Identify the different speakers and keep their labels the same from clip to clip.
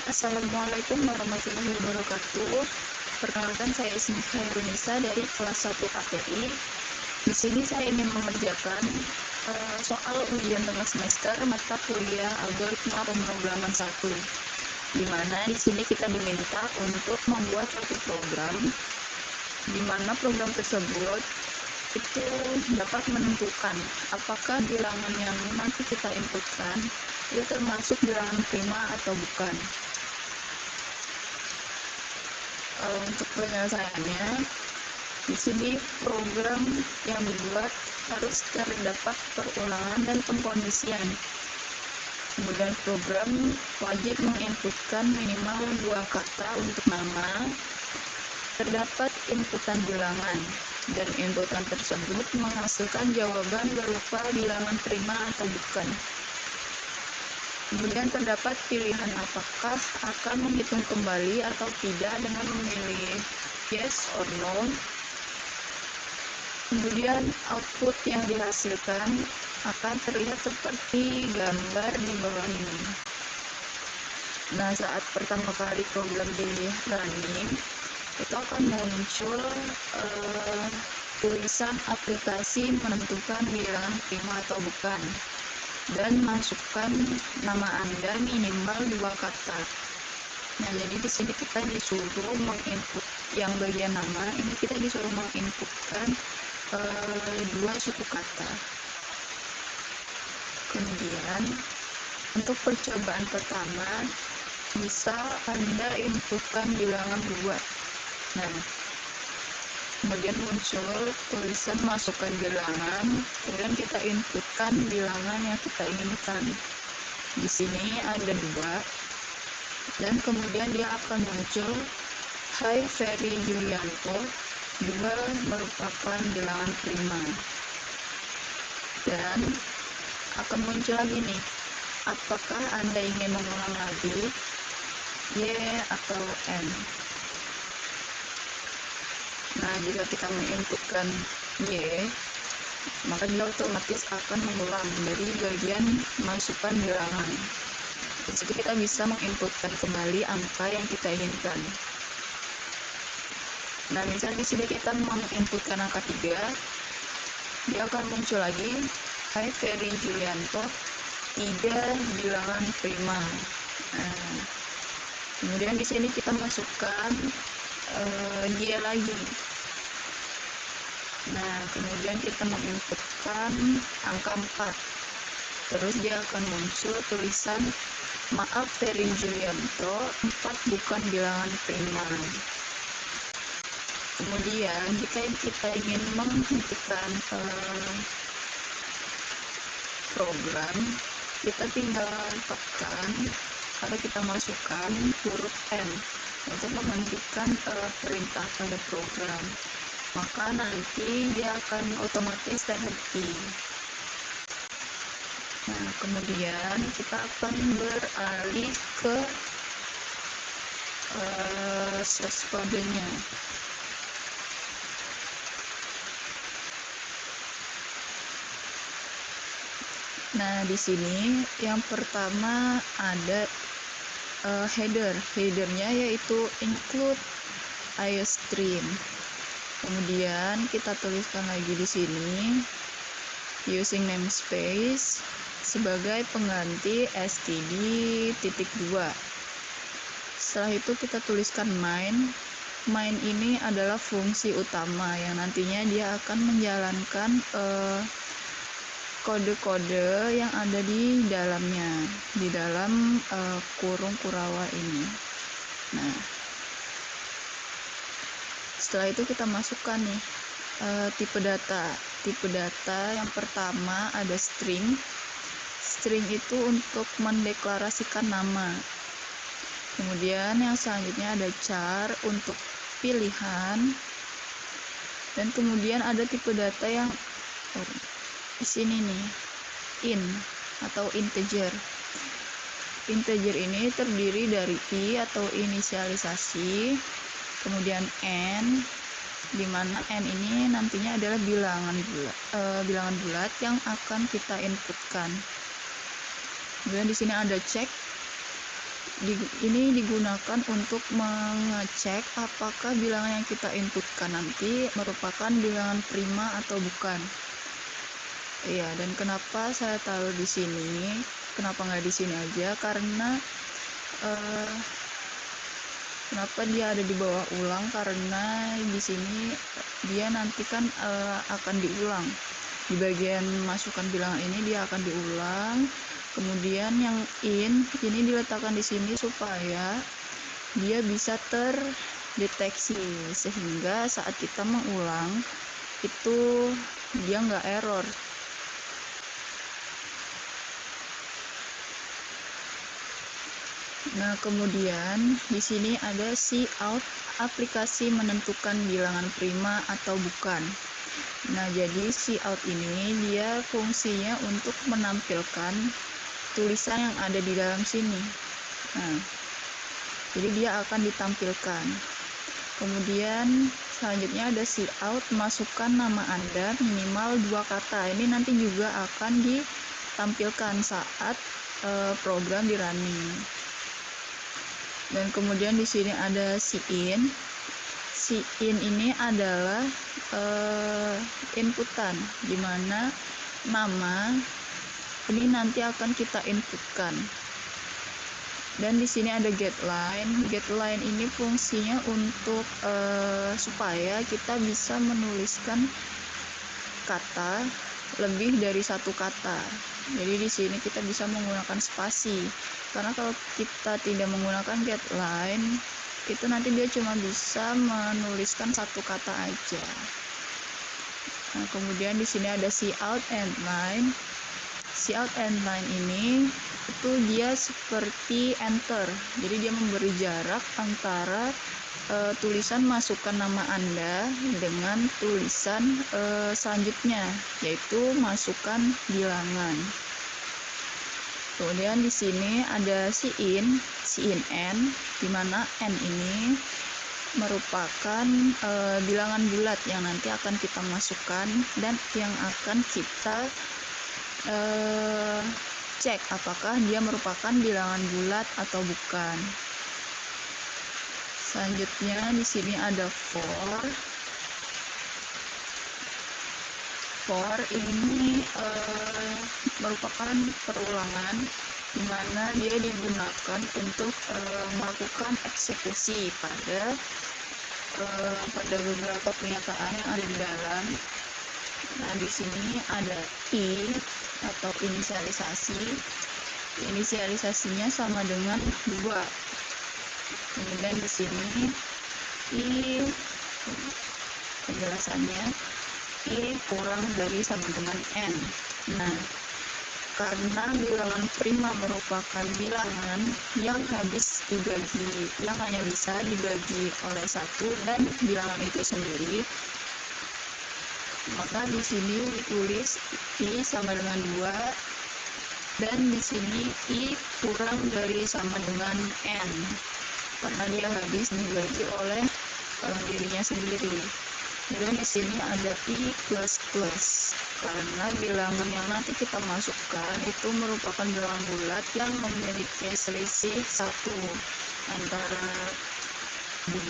Speaker 1: Assalamualaikum warahmatullahi wabarakatuh. Perkenalkan, saya Ismi Khairunisa dari kelas 1 KPI. Di sini saya ingin mengerjakan soal ujian tengah semester mata kuliah algoritma pemrograman 1. Di mana di sini kita diminta untuk membuat suatu program, di mana program tersebut itu dapat menentukan apakah bilangan yang nanti kita inputkan itu termasuk bilangan prima atau bukan. Untuk penyelesaiannya, di sini program yang dibuat harus terdapat perulangan dan pengkondisian. Kemudian program wajib menginputkan minimal 2 kata untuk nama, terdapat inputan bilangan, dan inputan tersebut menghasilkan jawaban berupa bilangan prima atau bukan. Kemudian terdapat pilihan apakah akan menghitung kembali atau tidak dengan memilih yes or no. Kemudian output yang dihasilkan akan terlihat seperti gambar di bawah ini. Nah, saat pertama kali program di running, itu akan muncul tulisan aplikasi menentukan bilangan prima atau bukan, dan masukkan nama Anda minimal 2 kata. Nah, jadi di sini kita disuruh menginput yang bagian nama ini, kita disuruh menginputkan 2 suku kata. Kemudian untuk percobaan pertama bisa Anda inputkan bilangan 2. Nah, kemudian muncul tulisan masukkan bilangan, kemudian kita inputkan bilangan yang kita inginkan. Di sini ada 2, dan kemudian dia akan muncul Hai Ferry Julianto, 2 merupakan bilangan prima. Dan akan muncul lagi nih, apakah Anda ingin mengulang lagi Y atau N. Nah, jika kita menginputkan Y, maka dia otomatis akan mengulang dari bagian masukkan bilangan. Jadi kita bisa menginputkan kembali angka yang kita inginkan. Nah, misalnya di sini kita menginputkan angka 3, dia akan muncul lagi Hai Ferry Julianto, 3 bilangan prima. Nah, kemudian di sini kita masukkan dia lagi. Nah, kemudian kita menginputkan angka 4. Terus dia akan muncul tulisan maaf Ferry Julianto, 4 bukan bilangan prima. Kemudian jika kita ingin menghentikan program, kita tinggal tekan atau kita masukkan huruf N untuk menghentikan perintah pada program, maka nanti dia akan otomatis terhenti. Nah, kemudian kita akan beralih ke source kodenya. Nah, di sini yang pertama ada headernya yaitu include iostream. Kemudian kita tuliskan lagi di sini using namespace sebagai pengganti std.2. Setelah itu kita tuliskan main. Main ini adalah fungsi utama yang nantinya dia akan menjalankan kode-kode yang ada di dalamnya, di dalam kurung kurawa ini. Nah, setelah itu kita masukkan nih tipe data. Tipe data yang pertama ada string. String itu untuk mendeklarasikan nama. Kemudian yang selanjutnya ada char untuk pilihan. Dan kemudian ada tipe data yang di sini nih, int atau integer. Integer ini terdiri dari i atau inisialisasi, kemudian n, di mana n ini nantinya adalah bilangan bulat yang akan kita inputkan. Kemudian di sini ada check. ini digunakan untuk mengecek apakah bilangan yang kita inputkan nanti merupakan bilangan prima atau bukan. Iya, dan kenapa saya taruh di sini? Kenapa nggak di sini aja? Karena kenapa dia ada di bawah ulang? Karena di sini dia nanti kan akan diulang. Di bagian masukkan bilangan ini dia akan diulang. Kemudian yang ini diletakkan di sini supaya dia bisa terdeteksi, sehingga saat kita mengulang itu dia nggak error. Nah, kemudian di sini ada cout, aplikasi menentukan bilangan prima atau bukan. Nah, jadi cout ini dia fungsinya untuk menampilkan tulisan yang ada di dalam sini. Nah, jadi dia akan ditampilkan. Kemudian selanjutnya ada cout, masukkan nama Anda minimal 2 kata. Ini nanti juga akan ditampilkan saat program di running. Dan kemudian di sini ada cin. Cin ini adalah inputan, di mana nama ini nanti akan kita inputkan. Dan di sini ada getLine. GetLine ini fungsinya untuk supaya kita bisa menuliskan kata lebih dari 1 kata. Jadi di sini kita bisa menggunakan spasi. Karena kalau kita tidak menggunakan getLine, itu nanti dia cuma bisa menuliskan 1 kata aja. Nah, kemudian di sini ada cout endline. Cout endline ini itu dia seperti enter. Jadi dia memberi jarak antara tulisan masukkan nama Anda dengan tulisan selanjutnya, yaitu masukkan bilangan. Kemudian di sini ada cin n, di mana n ini merupakan bilangan bulat yang nanti akan kita masukkan dan yang akan kita cek apakah dia merupakan bilangan bulat atau bukan. Selanjutnya di sini ada for. For ini merupakan perulangan di mana dia digunakan untuk melakukan eksekusi pada beberapa pernyataan yang ada di dalam. Nah, di sini ada i atau inisialisasi. Inisialisasinya sama dengan 2. Kemudian di sini i, penjelasannya i kurang dari sama dengan n. Nah, karena bilangan prima merupakan bilangan yang hanya bisa dibagi oleh 1 dan bilangan itu sendiri, maka di sini ditulis i sama dengan 2 dan di sini i kurang dari sama dengan n karena dia habis dibagi oleh dirinya sendiri. Dan di sini ada i plus plus karena bilangan yang nanti kita masukkan itu merupakan bilangan bulat yang memiliki selisih 1 antara 2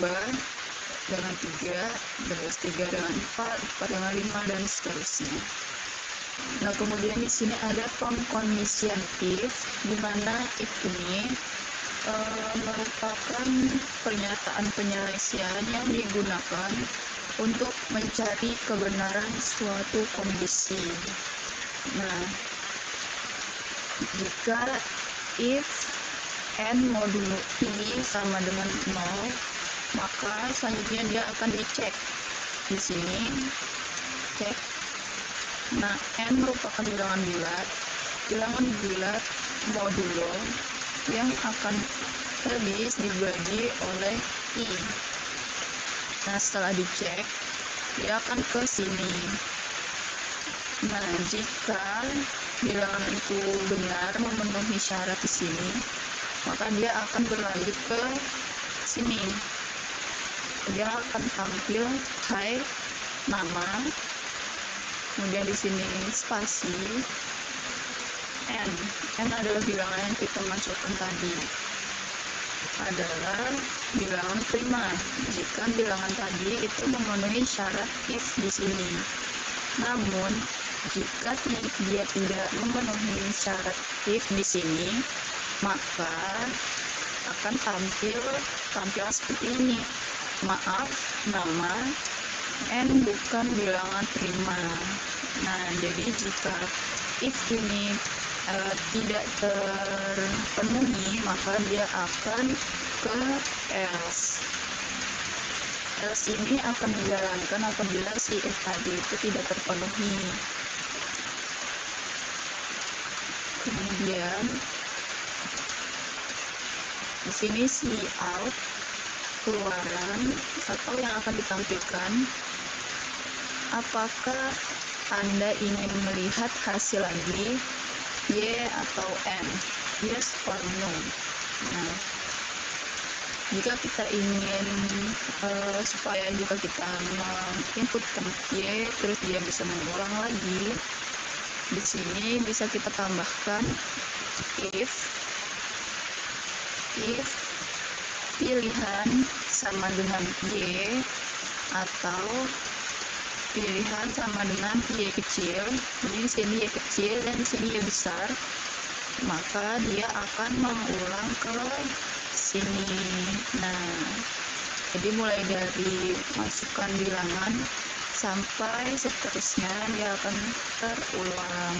Speaker 1: dengan 3, terus 3 dengan 4 dengan 5 dan seterusnya. Nah, kemudian di sini ada condition if, di mana if ini merupakan pernyataan penyelesaian yang digunakan untuk mencari kebenaran suatu kondisi. Nah, jika if n modulo i sama dengan 0, maka selanjutnya dia akan dicek. Di sini cek. Nah, n merupakan bilangan bulat modulo yang akan habis dibagi oleh i. Nah, setelah dicek dia akan ke sini. Nah, jika bilangan itu benar memenuhi syarat di sini, maka dia akan berlanjut ke sini. Dia akan tampil hai nama, kemudian di sini spasi n adalah bilangan yang kita masukkan tadi. adalah bilangan prima jika bilangan tadi itu memenuhi syarat if di sini. Namun jika dia tidak memenuhi syarat if di sini, maka akan tampil seperti ini. Maaf, nama n bukan bilangan prima. Nah, jadi jika if ini tidak terpenuhi, maka dia akan ke else. Else ini akan dijalankan apabila si if tadi itu tidak terpenuhi. Kemudian di sini si out, keluaran atau yang akan ditampilkan, apakah Anda ingin melihat hasil lagi Y atau N, yes or no. Nah, jika kita ingin supaya jika kita menginputkan Y terus dia bisa mengulang lagi, di sini bisa kita tambahkan if pilihan sama dengan Y atau pilihan sama dengan Y kecil. Jadi di sini Y kecil dan di sini Y besar, maka dia akan mengulang ke sini. Nah, jadi mulai dari masukkan bilangan sampai seterusnya dia akan terulang.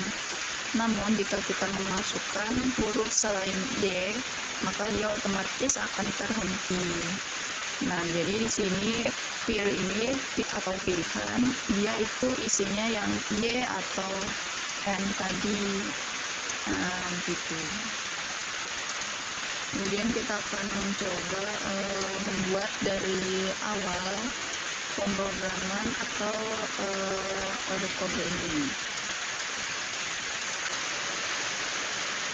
Speaker 1: Namun jika kita memasukkan huruf selain Y, maka dia otomatis akan terhenti. Nah, jadi di sini pilih ini atau pilihan dia itu isinya yang Y atau N tadi. Nah, gitu. Kemudian kita akan mencoba membuat dari awal pemrograman atau kode-kode ini.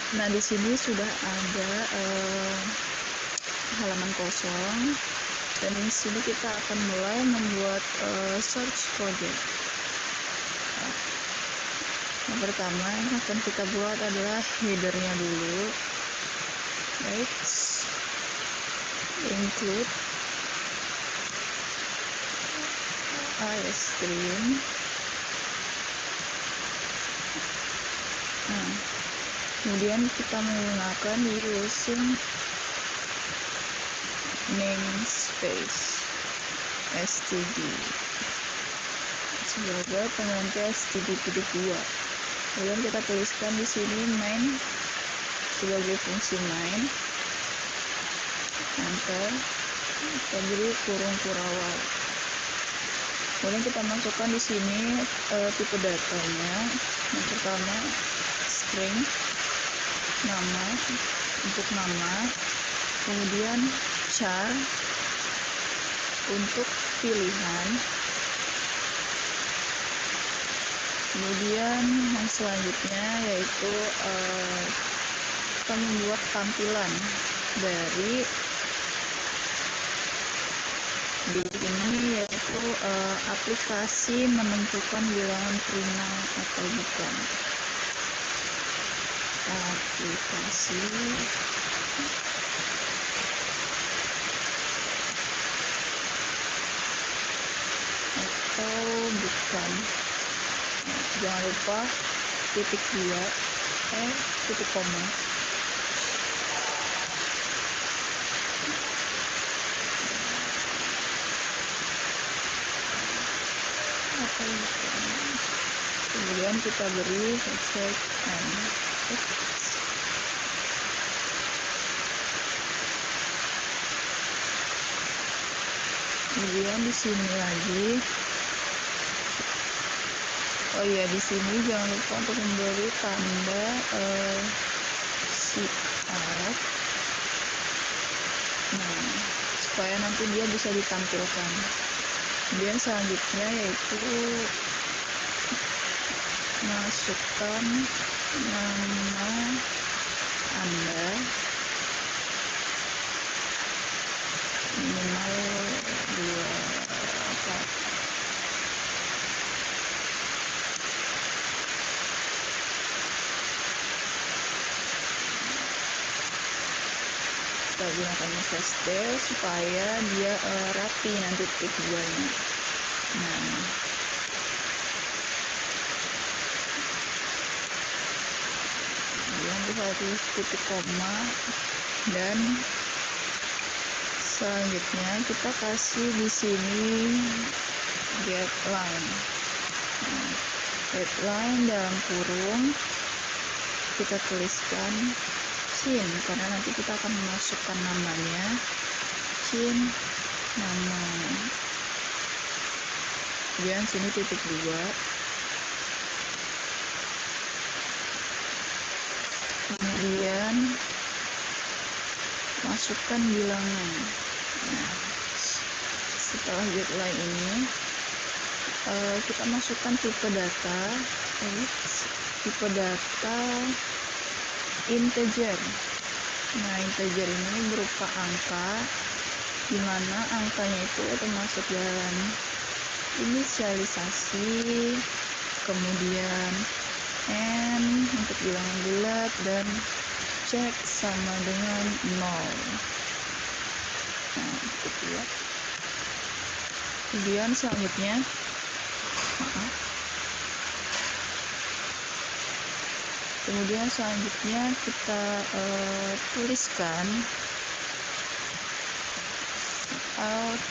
Speaker 1: Nah, di sini sudah ada halaman kosong. Dan di sini kita akan mulai membuat search kode. Yang pertama yang akan kita buat adalah headernya dulu. Let's include iStream. Nah, kemudian kita menggunakan using namespace std sebagai pengganti std.2. Kemudian kita tuliskan di sini main sebagai fungsi main, enter, kita beri kurung kurawal. Kemudian kita masukkan di sini tipe datanya. Yang pertama string, nama, untuk nama, kemudian char untuk pilihan, kemudian yang selanjutnya yaitu kita membuat tampilan dari di sini, yaitu aplikasi menentukan bilangan prima atau bukan. Aplikasi atau bukan. Jangan lupa titik 2 titik koma. Kemudian kita beri hashtag n. Kemudian di sini lagi, oh iya, di sini jangan lupa untuk memberi tanda siap. Nah, supaya nanti dia bisa ditampilkan. Kemudian selanjutnya yaitu masukkan nama Anda minimal 24. kita gunakan slash del supaya dia rapi nanti titik 2-nya. Nah, kemudian kita tulis titik koma, dan selanjutnya kita kasih di sini get line. Nah, get line dalam kurung kita tuliskan Chin, karena nanti kita akan memasukkan namanya. Chin nama, kemudian sini titik 2, kemudian masukkan bilangan. Nah, setelah get line ini kita masukkan tipe data integer. Nah, integer ini berupa angka, di mana angkanya itu termasuk dalam inisialisasi, kemudian n untuk bilangan bulat, dan cek sama dengan 0. Nah, gitu ya. Kemudian selanjutnya kita tuliskan out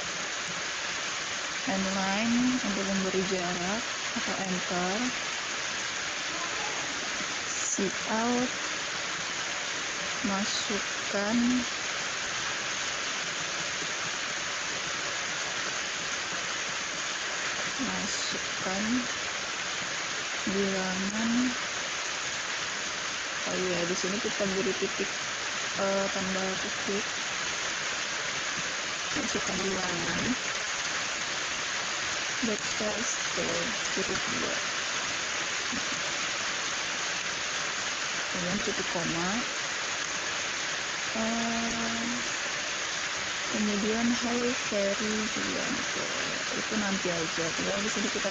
Speaker 1: and line untuk memberi jarak atau enter, out masukkan bilangan. Oh iya, di sini kita beri titik tanda kutip, masukkan bilangan backslash titik 2, kemudian titik koma, kemudian high carry juga itu nanti aja. Kemudian di sini kita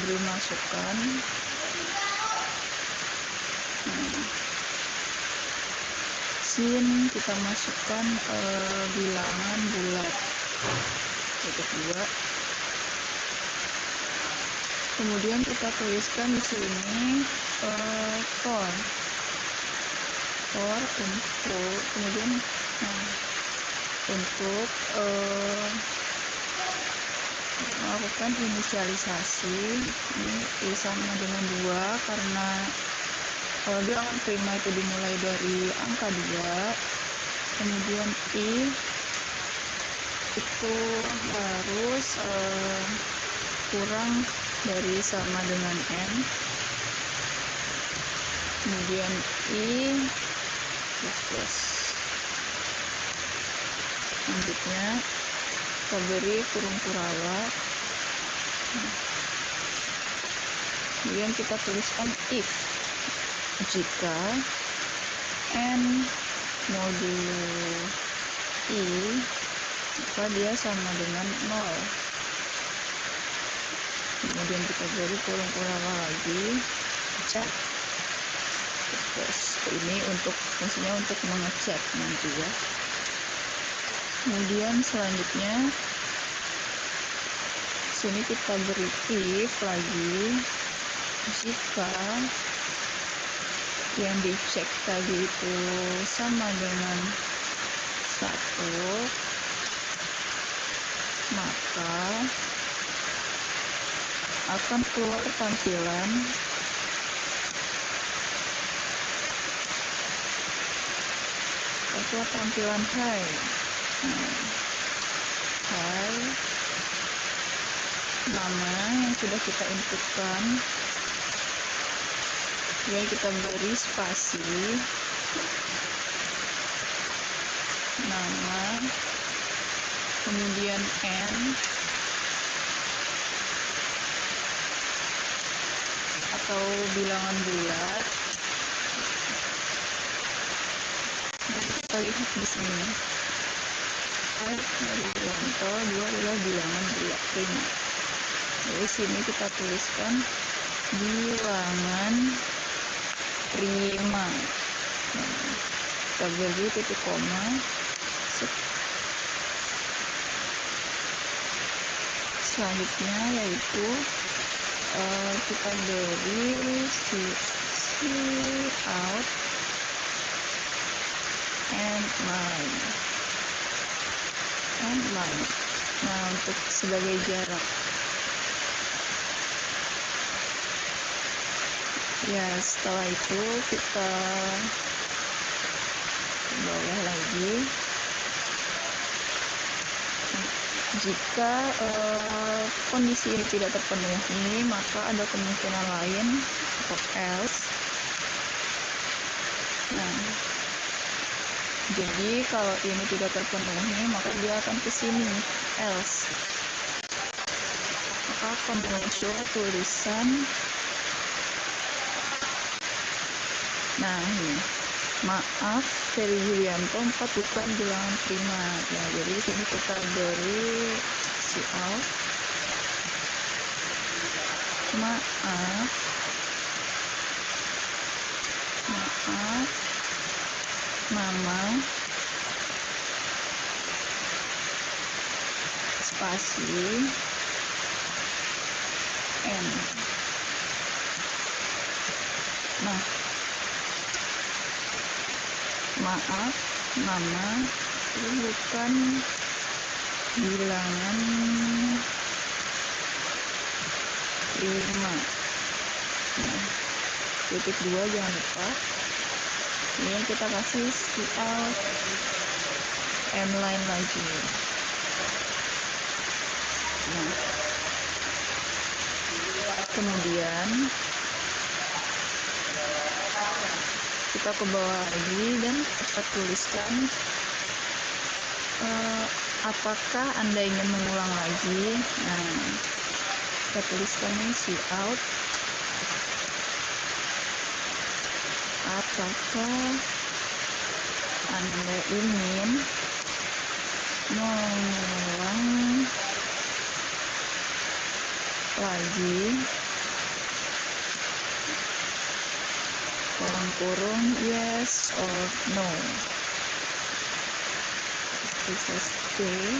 Speaker 1: beri masukan Chin, kita masukkan bilangan bulat titik 2, kemudian kita tuliskan di sini for untuk, kemudian untuk melakukan inisialisasi. Ini I sama dengan 2 karena bilangan prima itu dimulai dari angka 2, kemudian I itu harus kurang dari sama dengan N, kemudian I plus. Selanjutnya kita beri kurung kurawat, kemudian kita tuliskan if jika N modulo I maka dia sama dengan 0. Kemudian kita beri kurung kurawat lagi, cek. Terus ini untuk fungsinya untuk mengecek nanti ya. Kemudian selanjutnya sini kita beri if lagi jika yang dicek tadi itu sama dengan 1, maka akan keluar tampilan hai. Hai nama yang sudah kita inputkan, ya kita beri spasi nama, kemudian N atau bilangan bulat. Kita lihat di sini contoh 2 adalah bilangan bulat prima. Jadi sini kita tuliskan bilangan prima. kita beri titik koma. Selanjutnya yaitu kita beri out and line. Nah, untuk sebagai jarak, ya setelah itu kita bawah lagi. Jika kondisi ini tidak terpenuhi, maka ada kemungkinan lain atau else. Nah, jadi kalau ini tidak terpenuhi, maka dia akan ke sini, else. Maka akan muncul tulisan, nah ini, maaf, Ferry Yulianto 4 bukan bilangan prima. Ya, jadi sini kita beri out. Maaf, Mama, spasi, N. Nah, maaf, Mama, itu bukan bilangan prima. Nah, titik 2 jangan lupa. Ini kita kasih out M line lagi. Nah, kemudian kita ke bawah lagi dan kita tuliskan apakah Anda ingin mengulang lagi. Nah, kita tuliskan ini out. Apakah Anda ingin mengulang lagi, kurung yes or no. Bisa stay.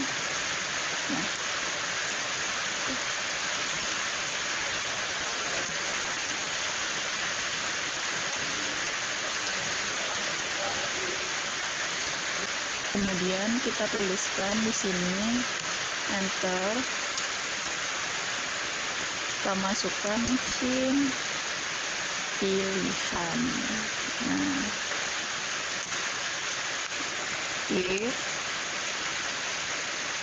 Speaker 1: Nah, kemudian kita tuliskan di sini enter. Kita masukkan pilihan. Nah, if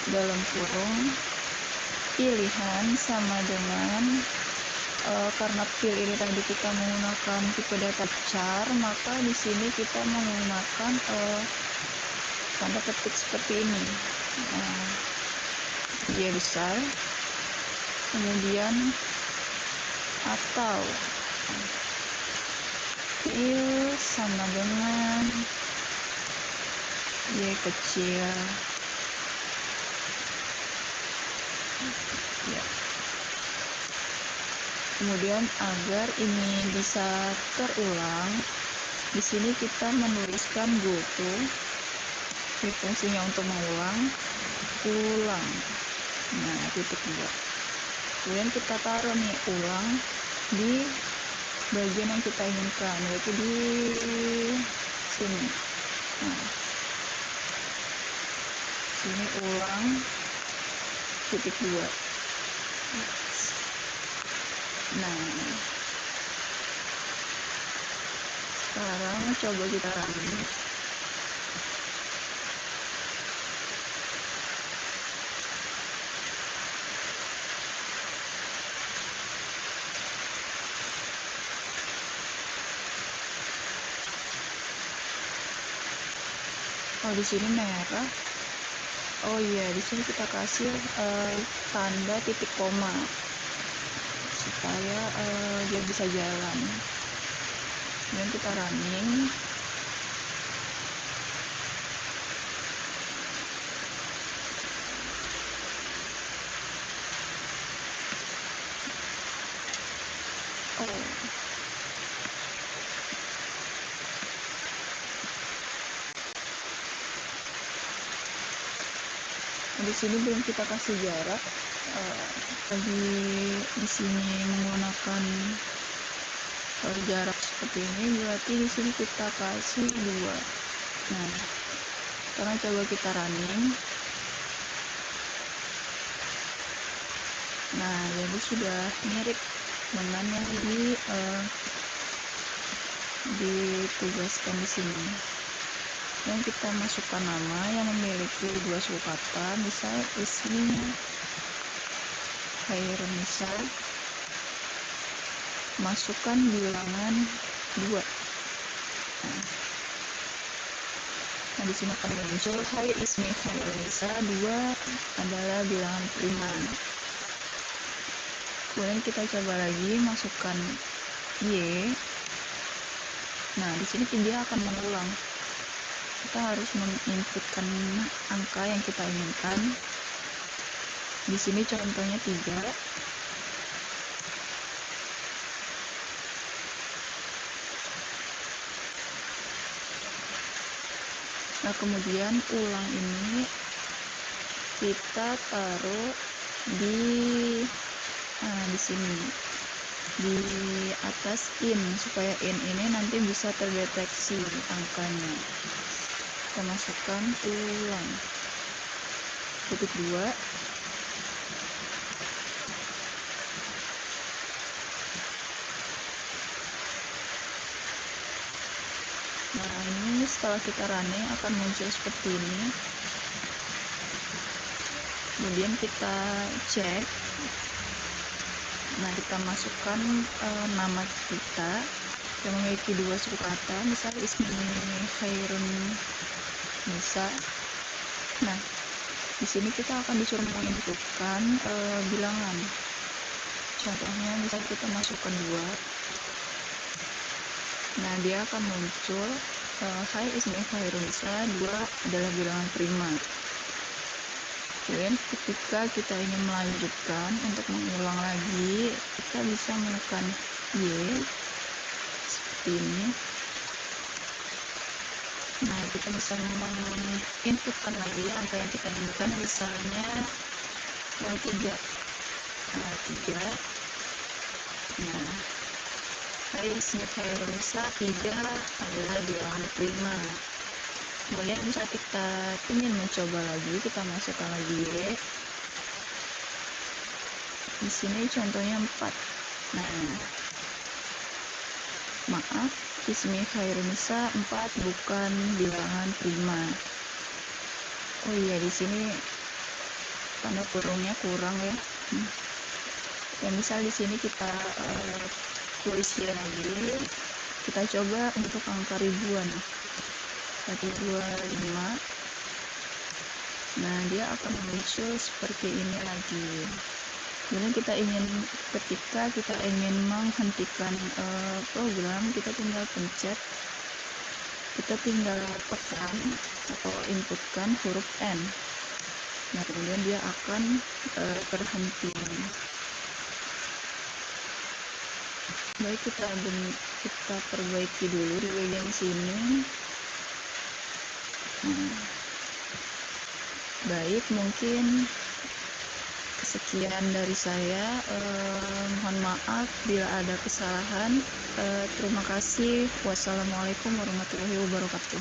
Speaker 1: dalam kurung pilihan sama dengan karena pil ini tadi kita menggunakan tipe data char, maka di sini kita menggunakan tanda ketik seperti ini. Nah, dia besar, kemudian atau pil sama dengan y kecil. Ya. Kemudian agar ini bisa terulang, di sini kita menuliskan goto. Ini fungsinya untuk mengulang, ulang. Nah, titik 2. Kemudian kita taruh nih ulang di bagian yang kita inginkan, yaitu di sini. Nah, sini ulang titik 2. Nah, sekarang coba kita running. Oh, di sini merah. Oh iya, di sini kita kasih tanda titik koma supaya dia bisa jalan. Dan kita running. Oh, Di sini belum kita kasih jarak. Lagi di sini menggunakan jarak seperti ini, berarti di sini kita kasih 2. Nah, sekarang coba kita running. Nah, jadi sudah mirip dengan yang ditugaskan di sini. Dan kita masukkan nama yang memiliki 2 suku kata, misal Ismi Khairunisa, masukkan bilangan 2. Nah, di sini akan muncul Hai Ismi Khairunisa, 2 adalah bilangan prima. Kemudian kita coba lagi masukkan Y. Nah, di sini dia akan mengulang. Kita harus menginputkan angka yang kita inginkan. Di sini contohnya 3. Nah, kemudian ulang ini kita taruh di sini di atas in, supaya in ini nanti bisa terdeteksi angkanya. Kita masukkan ulang titik 2. Nah, ini setelah kita running akan muncul seperti ini. Kemudian kita cek. Nah, kita masukkan nama kita yang memiliki 2 suku kata, misal Ismi Khairun Nisa. Nah, di sini kita akan disuruh menginputkan bilangan. Contohnya misal kita masukkan 2. Nah, dia akan muncul Hai Ismi Khairun Nisa, 2 adalah bilangan prima. Kemudian ketika kita ingin melanjutkan untuk mengulang lagi, kita bisa menekan Y seperti ini. Nah, kita bisa menginputkan lagi angka yang kita inginkan, misalnya yang 3. Nah, 3. Nah, Hai Ismi Khairun Nisa, 3 adalah bilangan prima. Kemudian bisa kita ingin mencoba lagi, kita masukkan lagi Y. Di sini contohnya 4. Nah, maaf, Ismi Khairun Nisa 4 bukan bilangan prima. Oh iya, di sini tanda kurungnya kurang ya. Dan misal di sini kita tulis Y lagi, kita coba untuk angka ribuan. 125. Nah, dia akan muncul seperti ini lagi. Kemudian ketika kita ingin menghentikan program, kita tinggal pencet, kita tinggal tekan atau inputkan huruf N. Nah, kemudian dia akan terhenti. Baik, kita perbaiki dulu di bagian sini. Baik, mungkin sekian dari saya. Mohon maaf bila ada kesalahan. Terima kasih. Wassalamualaikum warahmatullahi wabarakatuh.